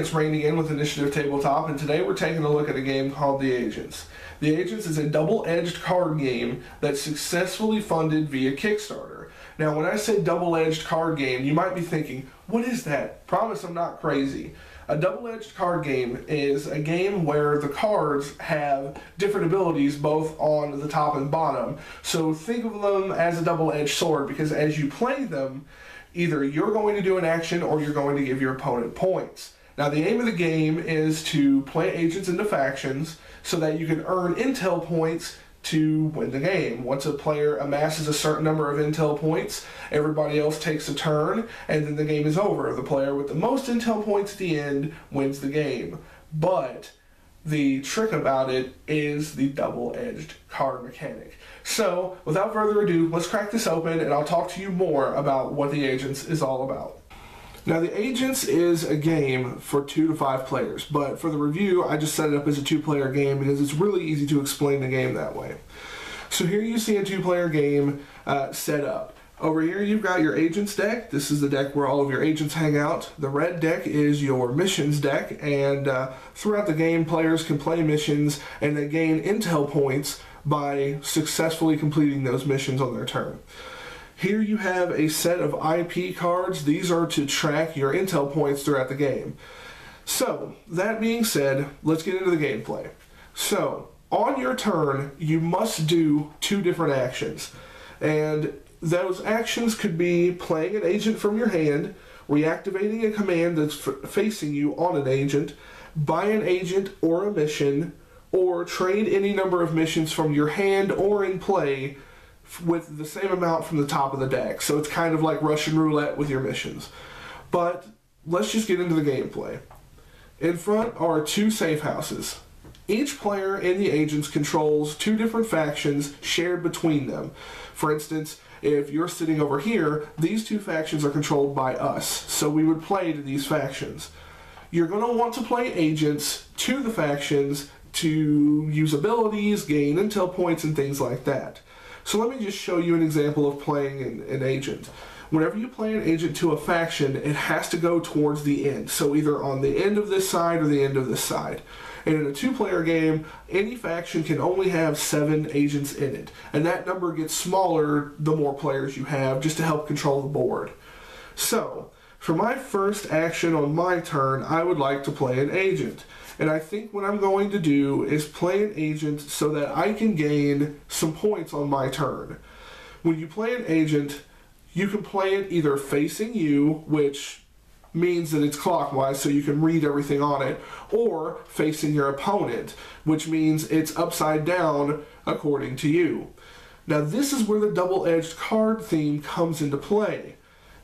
it's Raine again with Initiative Tabletop, and today we're taking a look at a game called The Agents. The Agents is a double-edged card game that's successfully funded via Kickstarter. Now, when I say double-edged card game, you might be thinking, what is that? Promise I'm not crazy. A double-edged card game is a game where the cards have different abilities both on the top and bottom. So think of them as a double-edged sword, because as you play them, either you're going to do an action or you're going to give your opponent points. Now, the aim of the game is to play agents into factions so that you can earn intel points to win the game. Once a player amasses a certain number of intel points, everybody else takes a turn, and then the game is over. The player with the most intel points at the end wins the game. But the trick about it is the double-edged card mechanic. So, without further ado, let's crack this open and I'll talk to you more about what The Agents is all about. Now, The Agents is a game for 2 to 5 players, but for the review, I just set it up as a 2-player game because it's really easy to explain the game that way. So here you see a 2-player game set up. Over here you've got your Agents deck. This is the deck where all of your agents hang out. The red deck is your missions deck, and throughout the game, players can play missions and they gain intel points by successfully completing those missions on their turn. Here you have a set of IP cards. These are to track your intel points throughout the game. So, that being said, let's get into the gameplay. So, on your turn, you must do 2 different actions. And those actions could be playing an agent from your hand, reactivating a command that's facing you on an agent, buy an agent or a mission, or trade any number of missions from your hand or in play with the same amount from the top of the deck. So it's kind of like Russian roulette with your missions. But let's just get into the gameplay. In front are 2 safe houses. Each player in the Agents controls 2 different factions shared between them. For instance, if you're sitting over here, these 2 factions are controlled by us, so we would play to these factions. You're going to want to play agents to the factions to use abilities, gain intel points, and things like that. So let me just show you an example of playing an agent. Whenever you play an agent to a faction, it has to go towards the end. So either on the end of this side or the end of this side. And in a 2-player game, any faction can only have 7 agents in it. And that number gets smaller the more players you have, just to help control the board. So, for my first action on my turn, I would like to play an agent. And I think what I'm going to do is play an agent so that I can gain some points on my turn. When you play an agent, you can play it either facing you, which means that it's clockwise so you can read everything on it, or facing your opponent, which means it's upside down according to you. Now this is where the double-edged card theme comes into play.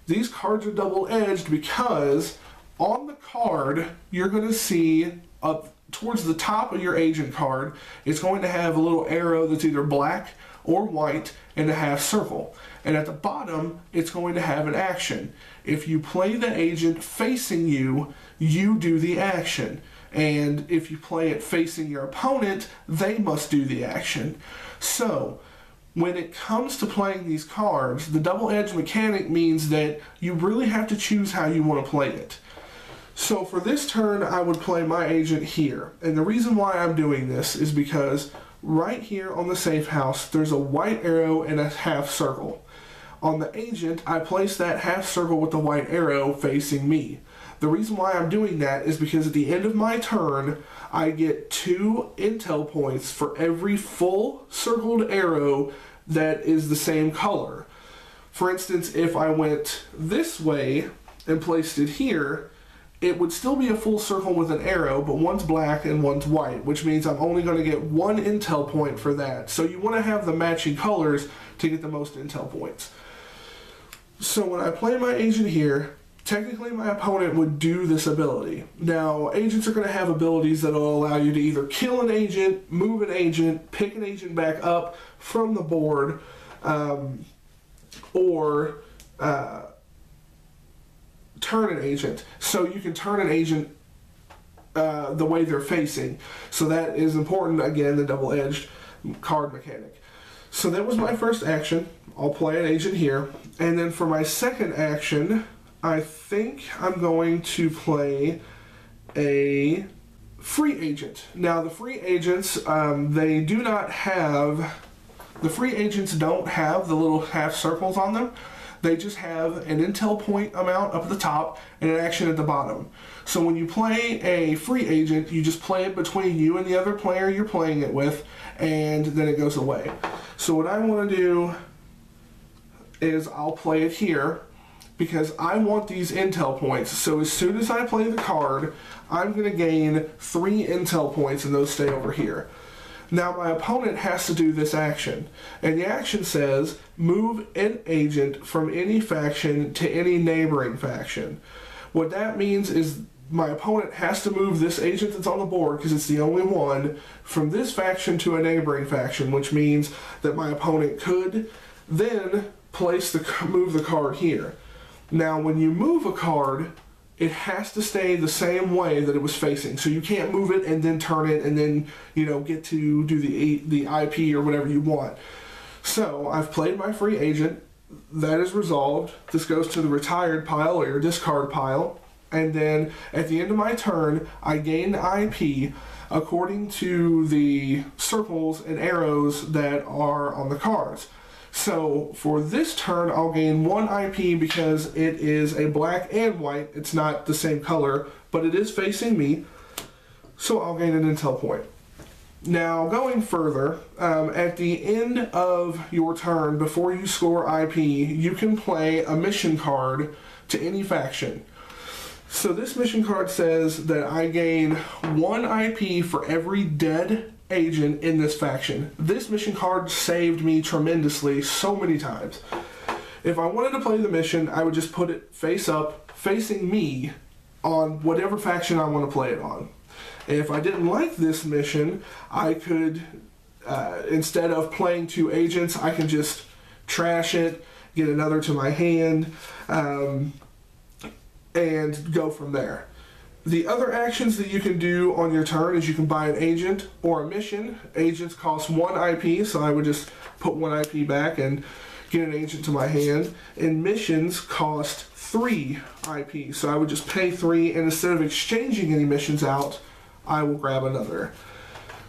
These cards are double-edged because on the card you're going to see up towards the top of your agent card, it's going to have a little arrow that's either black or white and a half circle. And at the bottom, it's going to have an action. If you play the agent facing you, you do the action. And if you play it facing your opponent, they must do the action. So, when it comes to playing these cards, the double-edged mechanic means that you really have to choose how you want to play it. So for this turn, I would play my agent here. And the reason why I'm doing this is because right here on the safe house, there's a white arrow and a half circle. On the agent, I place that half circle with the white arrow facing me. The reason why I'm doing that is because at the end of my turn, I get 2 intel points for every full circled arrow that is the same color. For instance, if I went this way and placed it here, it would still be a full circle with an arrow, but one's black and one's white, which means I'm only going to get 1 intel point for that. So you want to have the matching colors to get the most intel points. So when I play my agent here, technically my opponent would do this ability. Now, agents are going to have abilities that will allow you to either kill an agent, move an agent, pick an agent back up from the board, or turn an agent. So you can turn an agent the way they're facing. So that is important, again, the double-edged card mechanic. So that was my first action. I'll play an agent here. And then for my second action, I think I'm going to play a free agent. Now the free agents, they do not have, the free agents don't have the little half circles on them. They just have an intel point amount up at the top and an action at the bottom. So when you play a free agent, you just play it between you and the other player you're playing it with, and then it goes away. So what I want to do is I'll play it here because I want these intel points. So as soon as I play the card, I'm going to gain 3 intel points and those stay over here. Now my opponent has to do this action, and the action says move an agent from any faction to any neighboring faction. What that means is my opponent has to move this agent that's on the board, because it's the only one, from this faction to a neighboring faction, which means that my opponent could then move the card here. Now when you move a card, it has to stay the same way that it was facing. So you can't move it and then turn it and then, you know, get to do the IP or whatever you want. So I've played my free agent. That is resolved. This goes to the retired pile or your discard pile. And then at the end of my turn, I gain IP according to the circles and arrows that are on the cards. So for this turn, I'll gain 1 IP because it is a black and white. It's not the same color, but it is facing me. So I'll gain an intel point. Now going further, at the end of your turn, before you score IP, you can play a mission card to any faction. So this mission card says that I gain 1 IP for every dead agent in this faction. This mission card saved me tremendously so many times. If I wanted to play the mission, I would just put it face up, facing me, on whatever faction I want to play it on. And if I didn't like this mission, I could, instead of playing 2 agents, I can just trash it, get another to my hand, and go from there. The other actions that you can do on your turn is you can buy an agent or a mission. Agents cost 1 IP, so I would just put 1 IP back and get an agent to my hand. And missions cost 3 IP, so I would just pay 3, and instead of exchanging any missions out, I will grab another.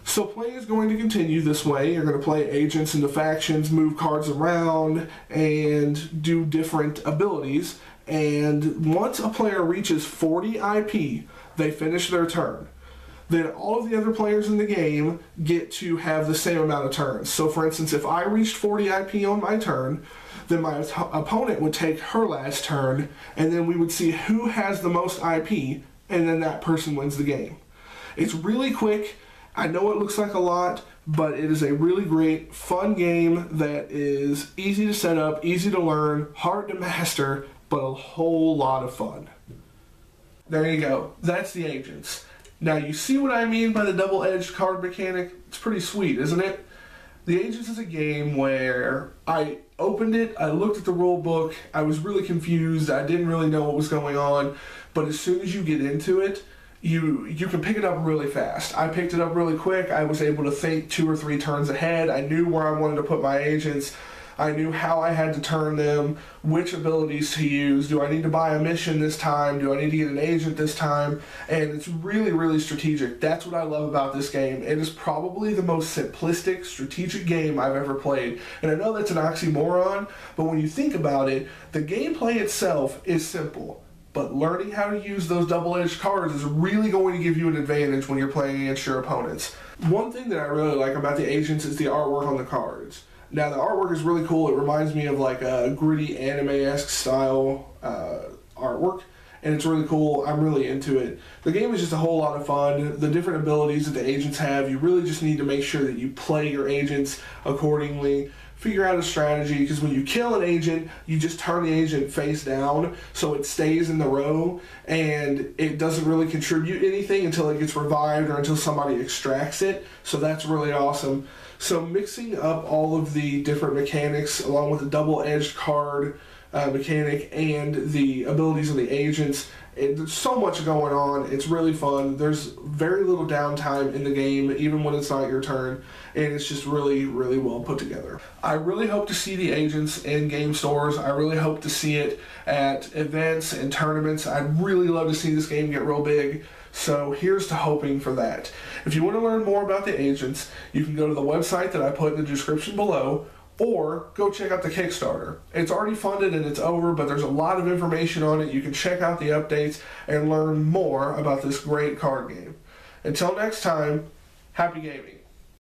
So play is going to continue this way. You're going to play agents into factions, move cards around, and do different abilities. And once a player reaches 40 IP, they finish their turn. Then all of the other players in the game get to have the same amount of turns. So for instance, if I reached 40 IP on my turn, then my opponent would take her last turn, and then we would see who has the most IP, and then that person wins the game. It's really quick. I know it looks like a lot, but it is a really great, fun game that is easy to set up, easy to learn, hard to master, but a whole lot of fun. There you go. That's the agents. Now you see what I mean by the double-edged card mechanic? It's pretty sweet, isn't it? The Agents is a game where I opened it, I looked at the rule book, I was really confused, I didn't really know what was going on, but as soon as you get into it, you can pick it up really fast. I picked it up really quick. I was able to think 2 or 3 turns ahead. I knew where I wanted to put my agents. I knew how I had to turn them, which abilities to use. Do I need to buy a mission this time? Do I need to get an agent this time? And it's really, really strategic. That's what I love about this game. It is probably the most simplistic, strategic game I've ever played. And I know that's an oxymoron, but when you think about it, the gameplay itself is simple. But learning how to use those double-edged cards is really going to give you an advantage when you're playing against your opponents. One thing that I really like about the Agents is the artwork on the cards. Now the artwork is really cool. It reminds me of like a gritty anime-esque style artwork, and it's really cool. I'm really into it. The game is just a whole lot of fun. The different abilities that the agents have, you really just need to make sure that you play your agents accordingly. Figure out a strategy, because when you kill an agent, you just turn the agent face down so it stays in the row and it doesn't really contribute anything until it gets revived or until somebody extracts it. So that's really awesome. So mixing up all of the different mechanics along with the double-edged card mechanic and the abilities of the agents. There's so much going on. It's really fun. There's very little downtime in the game, even when it's not your turn, and it's just really, really well put together. I really hope to see the agents in game stores. I really hope to see it at events and tournaments. I'd really love to see this game get real big. So here's to hoping for that. If you want to learn more about the agents, you can go to the website that I put in the description below, or go check out the Kickstarter. It's already funded and it's over, but there's a lot of information on it. You can check out the updates and learn more about this great card game. Until next time, happy gaming.